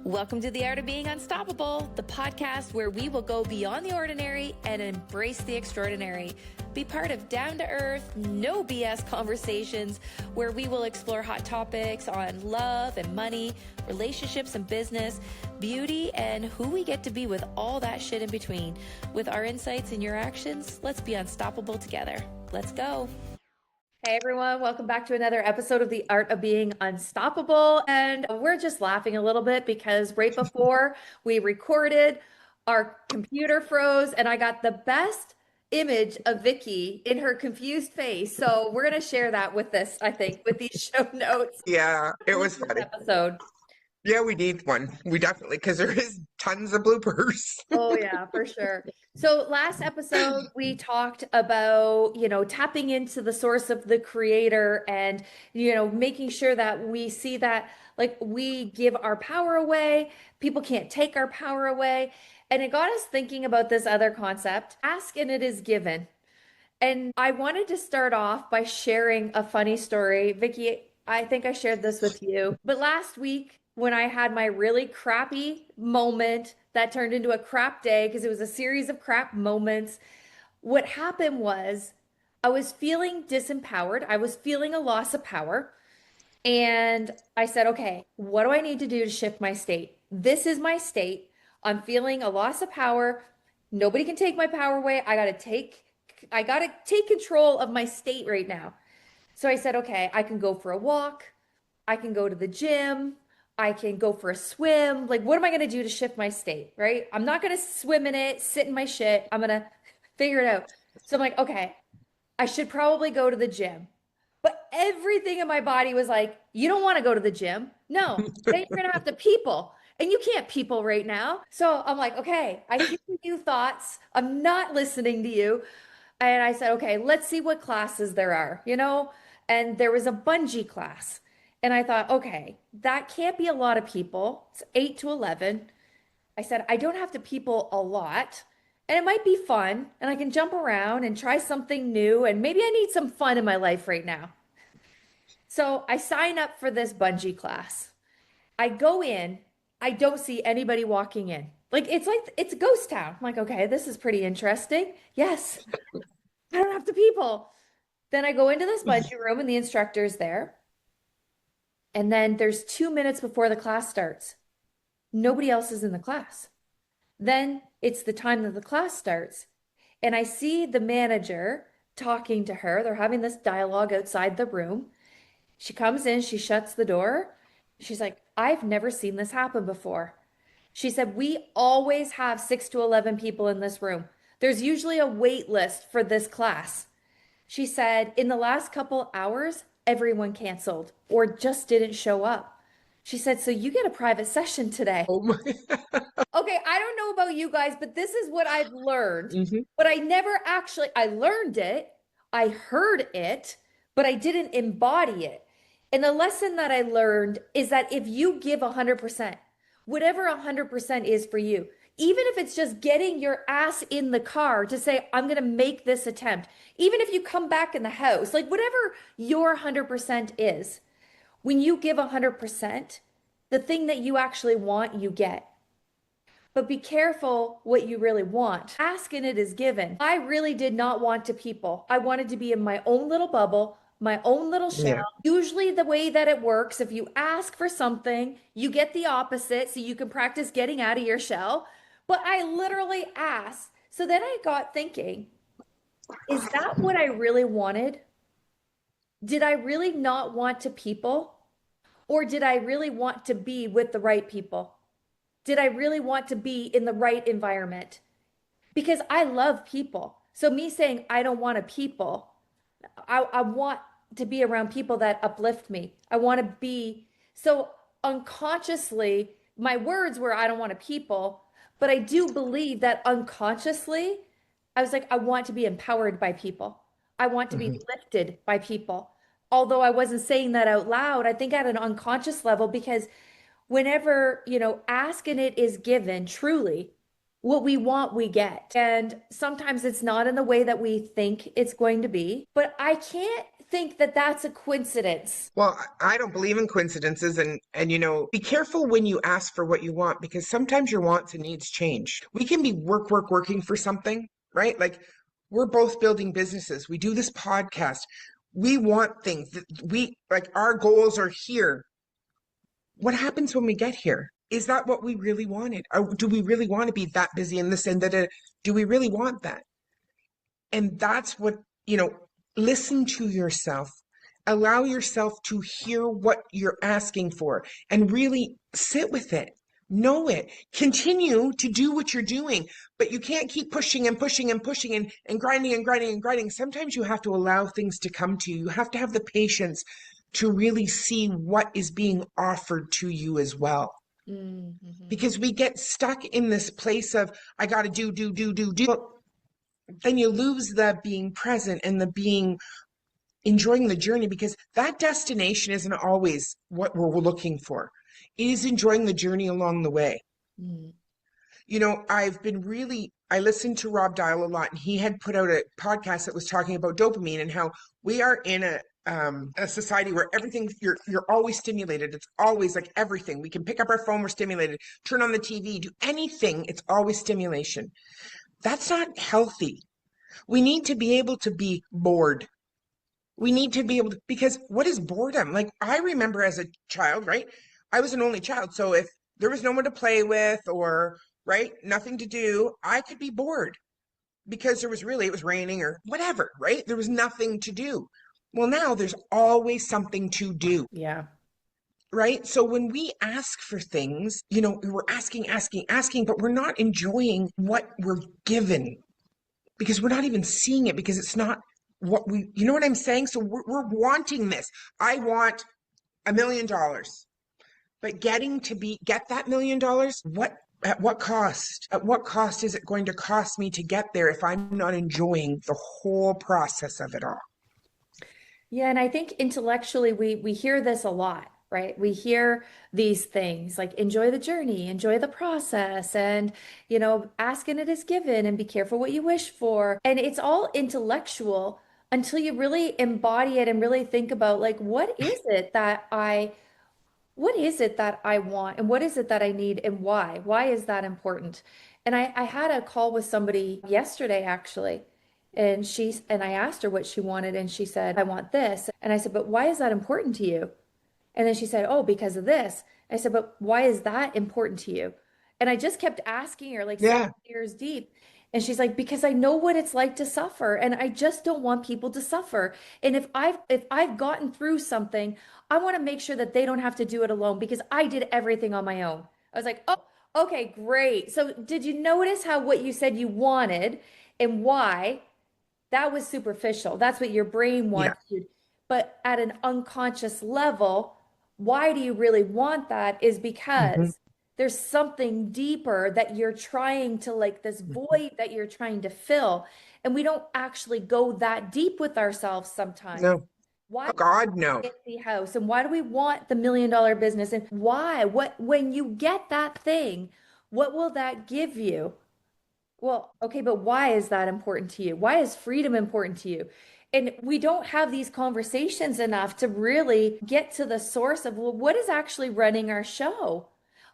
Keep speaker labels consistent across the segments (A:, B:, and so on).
A: Welcome to The Art of Being Unstoppable, the podcast where we will go beyond the ordinary and embrace the extraordinary. Be part of down-to-earth, no BS conversations where we will explore hot topics on love and money, relationships and business, beauty, and who we get to be with all that shit in between. With our insights and your actions, let's be unstoppable together. Let's go. Hey everyone, welcome back to another episode of The Art of Being Unstoppable. And we're just laughing a little bit because right before we recorded, our computer froze and I got the best image of Vicky in her confused face. So we're going to share that with this, I think, with these show notes.
B: Yeah, it was funny.
A: Episode.
B: Yeah, we need one. We definitely, because there is tons of bloopers.
A: Oh yeah, for sure. So last episode, we talked about, tapping into the source of the creator and, making sure that we see that like we give our power away. People can't take our power away. And it got us thinking about this other concept, ask and it is given. And I wanted to start off by sharing a funny story. Vicky, I think I shared this with you, but last week, when I had my really crappy moment that turned into a crap day because it was a series of crap moments, what happened was I was feeling disempowered. I was feeling a loss of power. And I said, okay, what do I need to do to shift my state? This is my state. I'm feeling a loss of power. Nobody can take my power away. I got to take control of my state right now. So I said, okay, I can go for a walk. I can go to the gym. I can go for a swim. Like, what am I going to do to shift my state, right? I'm not going to swim in it, sit in my shit. I'm going to figure it out. So I'm like, okay, I should probably go to the gym. But everything in my body was like, you don't want to go to the gym. No, then you're going to have to people. And you can't people right now. So I'm like, okay, I hear you thoughts. I'm not listening to you. And I said, okay, let's see what classes there are, And there was a bungee class. And I thought, okay, that can't be a lot of people. It's 8 to 11. I said, I don't have to people a lot. And it might be fun. And I can jump around and try something new. And maybe I need some fun in my life right now. So I sign up for this bungee class. I go in. I don't see anybody walking in. Like it's a ghost town. I'm like, okay, this is pretty interesting. Yes, I don't have to people. Then I go into this bungee room and the instructor's there. And then there's 2 minutes before the class starts. Nobody else is in the class. Then it's the time that the class starts. And I see the manager talking to her. They're having this dialogue outside the room. She comes in, she shuts the door. She's like, I've never seen this happen before. She said, we always have 6 to 11 people in this room. There's usually a wait list for this class. She said, in the last couple hours, everyone canceled or just didn't show up. She said, so you get a private session today.
B: Oh my.
A: Okay, I don't know about you guys, but this is what I've learned.
B: Mm-hmm.
A: But I learned it, I heard it, but I didn't embody it. And the lesson that I learned is that if you give 100%, whatever 100% is for you, even if it's just getting your ass in the car to say, I'm going to make this attempt, even if you come back in the house, like whatever your 100% is, when you give 100%, the thing that you actually want, you get. But be careful what you really want. Ask and it is given. I really did not want to people. I wanted to be in my own little bubble, my own little shell. Yeah. Usually the way that it works, if you ask for something, you get the opposite so you can practice getting out of your shell. But I literally asked. So then I got thinking, is that what I really wanted? Did I really not want to people? Or did I really want to be with the right people? Did I really want to be in the right environment? Because I love people. So me saying I don't want to people, I want to be around people that uplift me. I want to be, so unconsciously, my words were I don't want to people. But I do believe that unconsciously, I was like, I want to be empowered by people. I want to be lifted by people. Although I wasn't saying that out loud, I think at an unconscious level, because whenever, ask and it is given, truly, what we want, we get. And sometimes it's not in the way that we think it's going to be. But I can't think that that's a coincidence.
B: Well, I don't believe in coincidences, and be careful when you ask for what you want, because sometimes your wants and needs change. We can be working for something, right? Like, we're both building businesses. We do this podcast. We want things that we like, our goals are here. What happens when we get here? Is that what we really wanted? Or do we really want to be that busy in this and that? Do we really want that? And that's what, listen to yourself. Allow yourself to hear what you're asking for and really sit with it. Know it. Continue to do what you're doing, but you can't keep pushing and pushing and pushing and grinding and grinding and grinding. Sometimes you have to allow things to come to you. You have to have the patience to really see what is being offered to you as well.
A: Mm-hmm.
B: Because we get stuck in this place of, I got to do. Well, then you lose the being present and the being enjoying the journey, because that destination isn't always what we're looking for. It is enjoying the journey along the way.
A: Mm-hmm.
B: I listened to Rob Dial a lot, and he had put out a podcast that was talking about dopamine and how we are in a society where everything, you're always stimulated. It's always like everything. We can pick up our phone, we're stimulated. Turn on the TV, do anything. It's always stimulation. That's not healthy. We need to be able to be bored. We need to be able to, because what is boredom? Like, I remember as a child, right? I was an only child. So if there was no one to play with, or, right, nothing to do, I could be bored because it was raining or whatever, right? There was nothing to do. Well, now there's always something to do,
A: Yeah.
B: right? So when we ask for things, we're asking, but we're not enjoying what we're given, because we're not even seeing it, because it's not what you know what I'm saying? So we're wanting this. I want $1 million, but get that $1 million, at what cost? At what cost is it going to cost me to get there if I'm not enjoying the whole process of it all?
A: Yeah, and I think intellectually we hear this a lot, right? We hear these things like enjoy the journey, enjoy the process, and ask and it is given, and be careful what you wish for. And it's all intellectual until you really embody it and really think about like what is it that I want and what is it that I need and why? Why is that important? And I had a call with somebody yesterday actually. And I asked her what she wanted, and she said, I want this. And I said, but why is that important to you? And then she said, oh, because of this. I said, but why is that important to you? And I just kept asking her, like 7
B: Yeah.
A: years deep. And she's like, because I know what it's like to suffer, and I just don't want people to suffer. And if I've gotten through something, I want to make sure that they don't have to do it alone because I did everything on my own. I was like, oh, okay, great. So did you notice how what you said you wanted and why? That was superficial. That's what your brain
B: Yeah.
A: wants you. But at an unconscious level, why do you really want that? Is
B: Hmm.
A: because there's something deeper that you're trying to, like this
B: Hmm.
A: void that you're trying to fill. And we don't actually go that deep with ourselves sometimes.
B: No.
A: Why
B: Oh, God, no.
A: get the house? And why do we want the $1 million business? And why? When you get that thing, what will that give you? Well, okay, but why is that important to you? Why is freedom important to you? And we don't have these conversations enough to really get to the source of, well, what is actually running our show?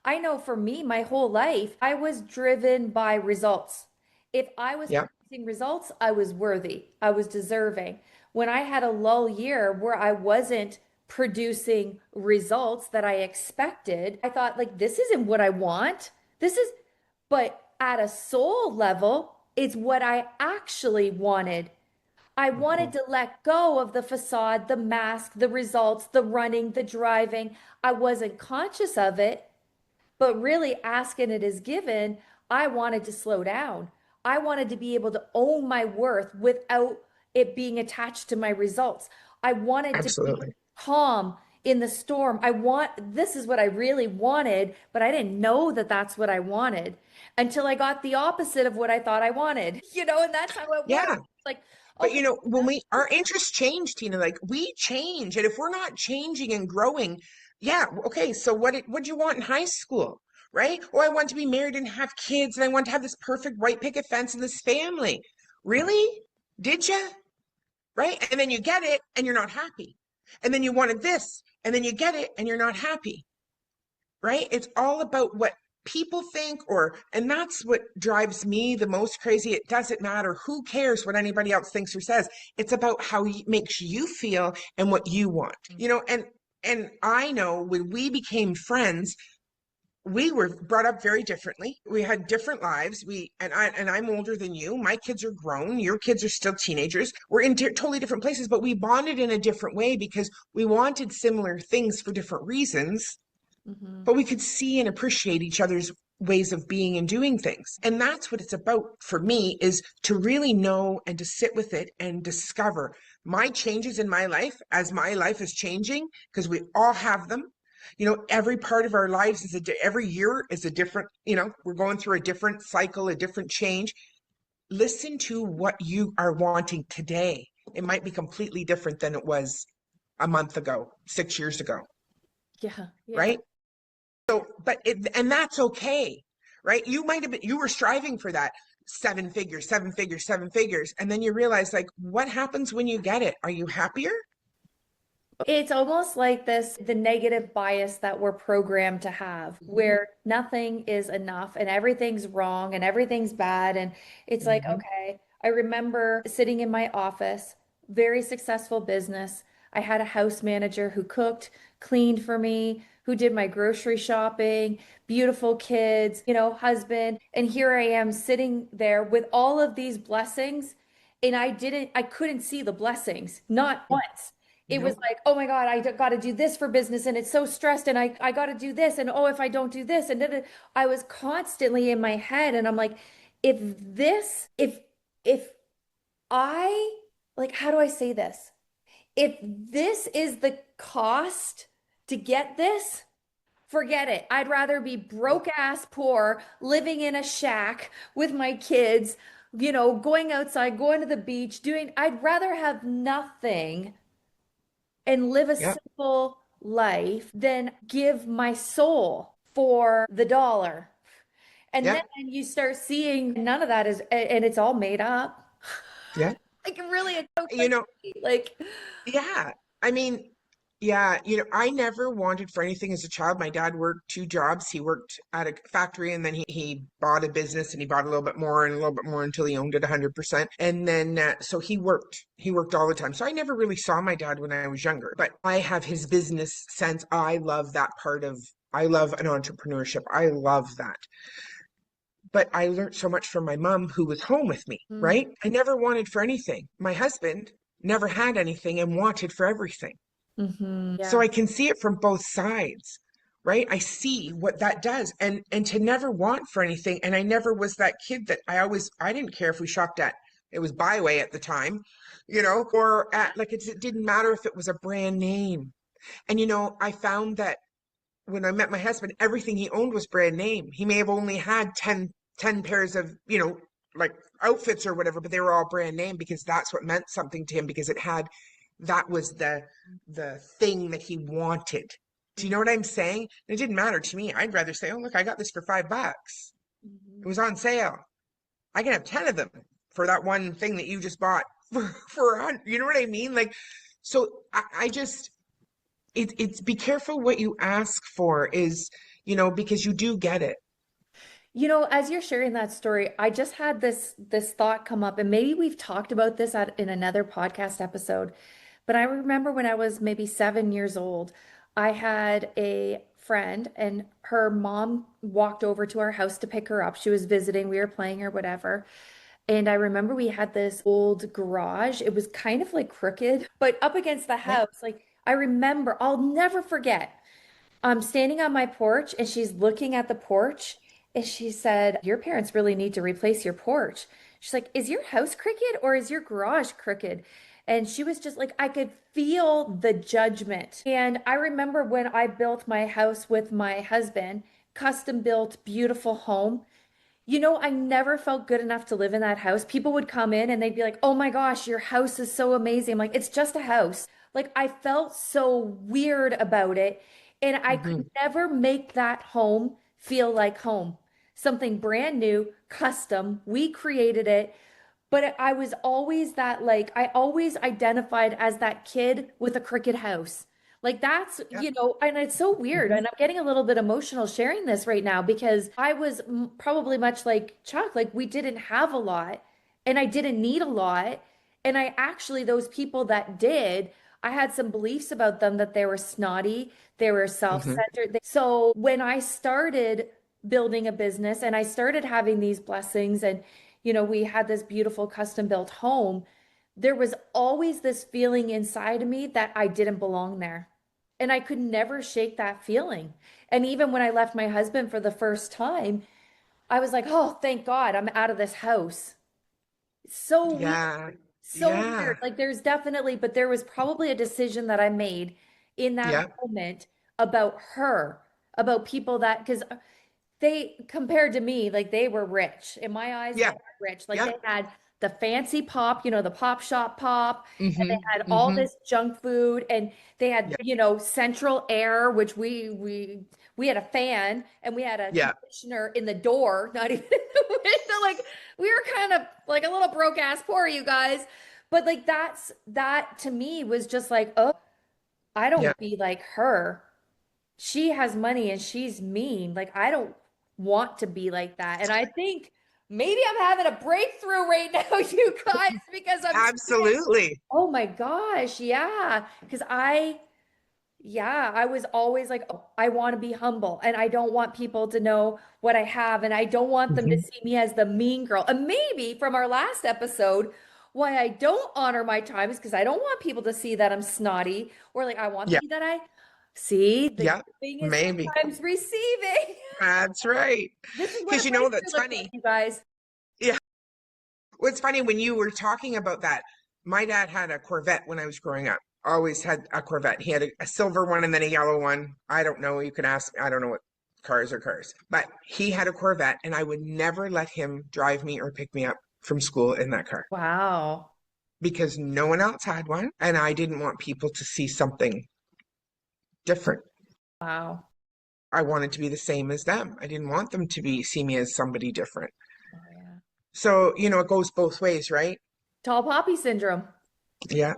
A: I know for me, my whole life, I was driven by results. If I was
B: Yeah.
A: producing results, I was worthy, I was deserving. When I had a lull year where I wasn't producing results that I expected, I thought, like, this isn't what I want. This is, but at a soul level, it's what I actually wanted. I
B: Hmm.
A: wanted to let go of the facade, the mask, the results, the running, the driving. I wasn't conscious of it, but really asking it is given. I wanted to slow down. I wanted to be able to own my worth without it being attached to my results. I wanted to be
B: Absolutely.
A: calm in the storm. This is what I really wanted, but I didn't know that that's what I wanted until I got the opposite of what I thought I wanted, and that's how it works.
B: Yeah.
A: Like,
B: But
A: okay,
B: when our interests change, Tina, like, we change. And if we're not changing and growing, yeah, okay, so what do you want in high school? Right? Oh, I want to be married and have kids, and I want to have this perfect white picket fence and this family. Really? Did you? right? And then you get it and you're not happy. And then you wanted this and then you get it and you're not happy, right? It's all about what people think, or, and that's what drives me the most crazy. It doesn't matter. Who cares what anybody else thinks or says? It's about how it makes you feel and what you want, and I know when we became friends, we were brought up very differently. We had different lives. I'm older than you. My kids are grown. Your kids are still teenagers. We're in totally different places, but we bonded in a different way because we wanted similar things for different reasons,
A: Hmm.
B: but we could see and appreciate each other's ways of being and doing things. And that's what it's about for me, is to really know and to sit with it and discover my changes in my life as my life is changing, because we all have them. Every part of our lives every year is a different, we're going through a different cycle, a different change. Listen to what you are wanting today. It might be completely different than it was a month ago, 6 years ago,
A: Yeah, yeah.
B: right? So, and that's okay, right? You were striving for that 7 figures, 7 figures, 7 figures. And then you realize, like, what happens when you get it? Are you happier?
A: It's almost like the negative bias that we're programmed to have,
B: Hmm.
A: where nothing is enough and everything's wrong and everything's bad. And it's like,
B: Hmm.
A: okay, I remember sitting in my office, very successful business. I had a house manager who cooked, cleaned for me, who did my grocery shopping, beautiful kids, husband. And here I am sitting there with all of these blessings. And I couldn't see the blessings, not once. It was
B: Nope.
A: like, oh my God, got to do this for business and it's so stressed and I got to do this and oh, if I don't do this and I was constantly in my head and I'm like, if this, if I, like, how do I say this? If this is the cost to get this, forget it. I'd rather be
B: Yep.
A: broke ass poor, living in a shack with my kids, going outside, going to the beach, I'd rather have nothing and live a
B: Yep.
A: simple life than give my soul for the dollar. And then
B: Yep.
A: you start seeing none of that and it's all made up.
B: Yeah.
A: Like really, it's so
B: You
A: crazy.
B: know,
A: Like,
B: yeah. I mean, yeah, I never wanted for anything as a child. My dad worked 2 jobs. He worked at a factory, and then he bought a business, and he bought a little bit more and a little bit more until he owned it 100%. And then, so he worked. He worked all the time. So I never really saw my dad when I was younger, but I have his business sense. I love an entrepreneurship. I love that. But I learned so much from my mom, who was home with me,
A: mm,
B: right? I never wanted for anything. My husband never had anything and wanted for everything. So
A: yeah.
B: I can see it from both sides, right? I see what that does. And to never want for anything. And I never was that kid that I didn't care if we shopped at, it was Byway at the time, or at, like, it didn't matter if it was a brand name. And I found that when I met my husband, everything he owned was brand name. He may have only had ten pairs of, like, outfits or whatever, but they were all brand name because that's what meant something to him, because that was the thing that he wanted. Do you know what I'm saying? It didn't matter to me. I'd rather say, oh, look, I got this for $5. It
A: Mhm.
B: was on sale. I can have 10 of them for that one thing that you just bought for 100. You know what I mean? Like, so I just, it's be careful what you ask for, is, because you do get it.
A: As you're sharing that story, I just had this thought come up, and maybe we've talked about this in another podcast episode. But I remember when I was maybe 7 years old, I had a friend, and her mom walked over to our house to pick her up. She was visiting, we were playing or whatever. And I remember we had this old garage. It was kind of like crooked, but up against the
B: Yeah.
A: house. Like I remember, I'll never forget. I'm standing on my porch and she's looking at the porch and she said, your parents really need to replace your porch. She's like, is your house crooked or is your garage crooked? And she was just like, I could feel the judgment. And I remember when I built my house with my husband, custom built, beautiful home. I never felt good enough to live in that house. People would come in and they'd be like, oh my gosh, your house is so amazing. I'm like, it's just a house. Like, I felt so weird about it. And I could
B: Hmm.
A: never make that home feel like home. Something brand new, custom. We created it, But I was always that, like, I always identified as that kid with a cricket house. Like that's,
B: Yeah.
A: and it's so weird.
B: Hmm.
A: And I'm getting a little bit emotional sharing this right now because I was probably much like Chuck, like we didn't have a lot and I didn't need a lot. And I actually, those people that did, I had some beliefs about them that they were snotty, they were
B: Hmm.
A: self-centered. So when I started building a business and I started having these blessings and we had this beautiful custom built home, there was always this feeling inside of me that I didn't belong there. And I could never shake that feeling. And even when I left my husband for the first time, I was like, oh, thank God I'm out of this house. So weird.
B: Yeah.
A: So weird.
B: Yeah.
A: Like there's definitely, but there was probably a decision that I made in that
B: Yeah.
A: moment about her, about people that, because they compared to me, like they were rich. In my eyes, they
B: Yeah.
A: were rich. Like
B: Yeah.
A: they had the fancy pop, the pop shop pop, and they
B: Hmm.
A: had all
B: Hmm.
A: this junk food, and they had,
B: Yeah.
A: central air, which we had a fan and we had a
B: Yeah.
A: conditioner in the door, not even in the window. Like we were kind of like a little broke ass poor, you guys. But like that to me was just like, oh, I don't
B: Yeah.
A: be like her. She has money and she's mean. Like, I don't want to be like that. And I think maybe I'm having a breakthrough right now, you guys, because I'm seeing,
B: Absolutely.
A: oh my gosh, yeah. Because I was always like, oh, I want to be humble and I don't want people to know what I have. And I don't want them to
B: Hmm.
A: see me as the mean girl. And maybe from our last episode, why I don't honor my time is because I don't want people to see that I'm snotty or like I want them
B: Yeah.
A: to see that I see the
B: Yeah.
A: giving is
B: Maybe.
A: sometimes receiving.
B: That's right.
A: This is what
B: Because
A: a breakthrough
B: that's
A: looks like,
B: funny.
A: you guys.
B: Yeah. What's funny when you were talking about that, my dad had a Corvette when I was growing up. Always had a Corvette. He had a silver one and then a yellow one. I don't know. You can ask. I don't know what cars are cars, but he had a Corvette, and I would never let him drive me or pick me up from school in that car
A: Wow.
B: because no one else had one, and I didn't want people to see something different.
A: Wow.
B: I wanted to be the same as them. I didn't want them to be see me as somebody different.
A: Oh, yeah.
B: So, it goes both ways, right?
A: Tall poppy syndrome.
B: Yeah,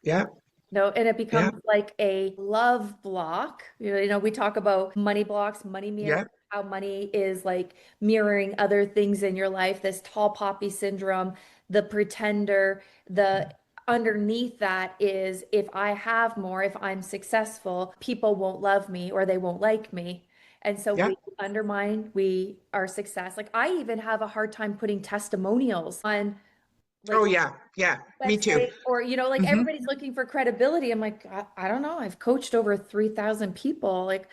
B: yeah,
A: No, and it
B: yeah,
A: becomes like a love block. We talk about money blocks, money mirror,
B: yeah,
A: how money is like mirroring other things in your life, this tall poppy syndrome, the pretender, the underneath that is if I have more, if I'm successful, people won't love me or they won't like me. And so
B: yeah.
A: we undermine our success. Like I even have a hard time putting testimonials on
B: Oh,
A: like
B: yeah, yeah. Me too.
A: website or like
B: Hmm.
A: everybody's looking for credibility. I'm like, I don't know. I've coached over 3,000 people. Like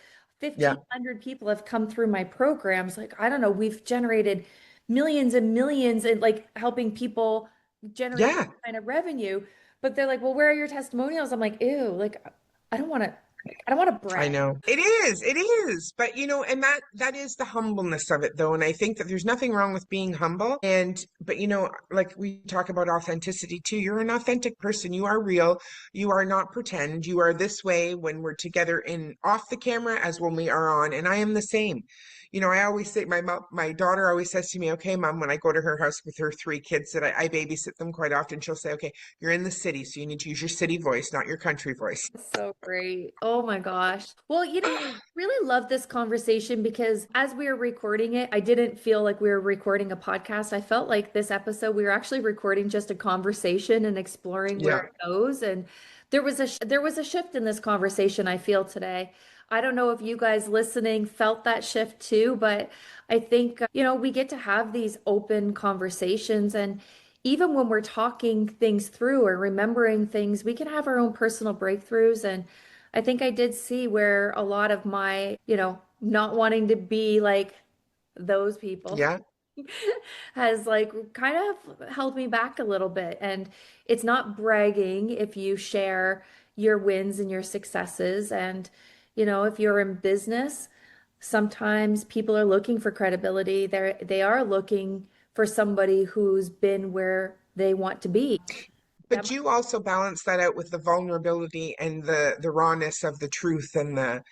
B: Yeah,
A: 1,500 people have come through my programs. Like, I don't know. We've generated millions and millions and like helping people generate
B: yeah.
A: kind of revenue. But they're like, well, where are your testimonials? I'm like, ew, like I don't want to, I don't want to
B: I
A: brag.
B: know. It is. But and that is the humbleness of it though. And I think that there's nothing wrong with being humble. But like we talk about authenticity too. You're an authentic person. You are real. You are not pretend. You are this way when we're together in off the camera as when we are on. And I am the same. I always say my daughter always says to me, okay, mom, when I go to her house with her three kids that I babysit them quite often, she'll say, okay, you're in the city, so you need to use your city voice, not your country voice.
A: So great. Oh my gosh. Well, really love this conversation because as we were recording it, I didn't feel like we were recording a podcast. I felt like this episode we were actually recording just a conversation and exploring where
B: Yeah.
A: it goes. And there was a shift in this conversation I feel today. I don't know if you guys listening felt that shift too, but I think we get to have these open conversations and even when we're talking things through or remembering things, we can have our own personal breakthroughs. And I think I did see where a lot of my, not wanting to be like those people
B: Yeah.
A: has like kind of held me back a little bit. And it's not bragging if you share your wins and your successes. And, if you're in business, sometimes people are looking for credibility. They are looking for somebody who's been where they want to be. That
B: But you also balance that out with the vulnerability and the rawness of the truth and the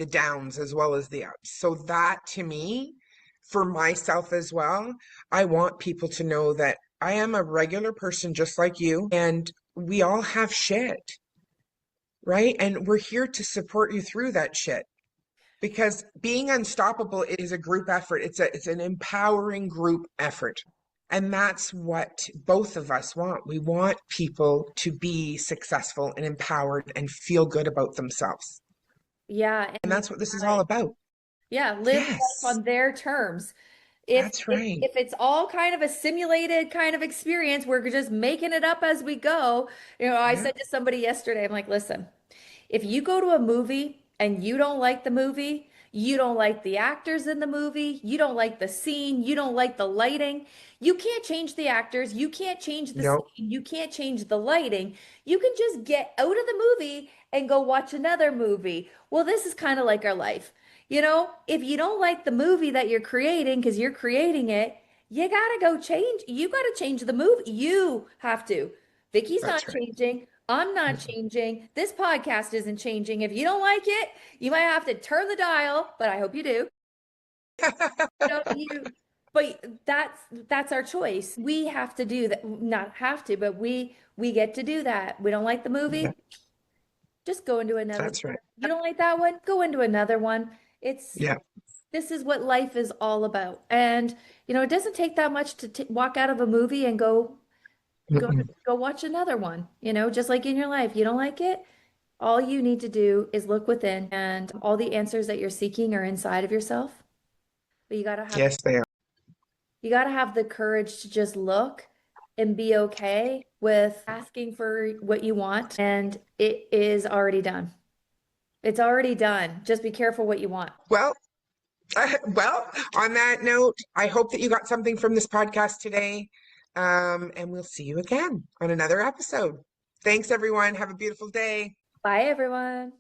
B: downs as well as the ups. So that to me, for myself as well, I want people to know that I am a regular person just like you, and we all have shit, right? And we're here to support you through that shit. Because being unstoppable is a group effort. It's an empowering group effort. And that's what both of us want. We want people to be successful and empowered and feel good about themselves.
A: Yeah,
B: And
A: and
B: that's what this is all about.
A: yeah, live life
B: Yes,
A: on their terms. If
B: that's
A: if
B: right.
A: if it's all kind of a simulated kind of experience, we're just making it up as we go. I
B: Yeah.
A: said to somebody yesterday, I'm like, listen, if you go to a movie and you don't like the movie, you don't like the actors in the movie, you don't like the scene, you don't like the lighting, you can't change the actors, you can't change the scene,
B: No,
A: you can't change the lighting. You can just get out of the movie and go watch another movie. Well, this is kind of like our life. If you don't like the movie that you're creating because you're creating it, you gotta go change. You gotta change the movie. You have to. Vicky's not
B: that's right.
A: changing. I'm not changing. This podcast isn't changing. If you don't like it, you might have to turn the dial, but I hope you do. But that's our choice. We have to do that. Not have to, but we get to do that. We don't like the
B: Yeah,
A: movie, just go into another.
B: that's right.
A: You don't like that one? Go into another one. It's
B: Yeah.
A: This is what life is all about. And it doesn't take that much to walk out of a movie and
B: Mm-mm.
A: go watch another one. Just like in your life, you don't like it, all you need to do is look within, and all the answers that you're seeking are inside of yourself. But
B: Yes, they are.
A: you got to have the courage to just look and be okay with asking for what you want, and it is already done. It's already done. Just be careful what you want.
B: Well, well, on that note, I hope that you got something from this podcast today. And we'll see you again on another episode. Thanks, everyone. Have a beautiful day.
A: Bye, everyone.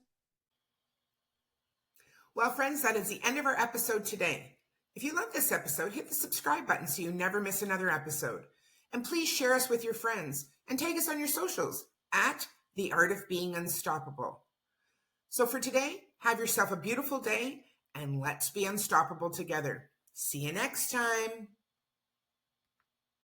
B: Well, friends, that is the end of our episode today. If you love this episode, hit the subscribe button so you never miss another episode. And please share us with your friends and tag us on your socials at The Art of Being Unstoppable. So for today, have yourself a beautiful day and let's be unstoppable together. See you next time.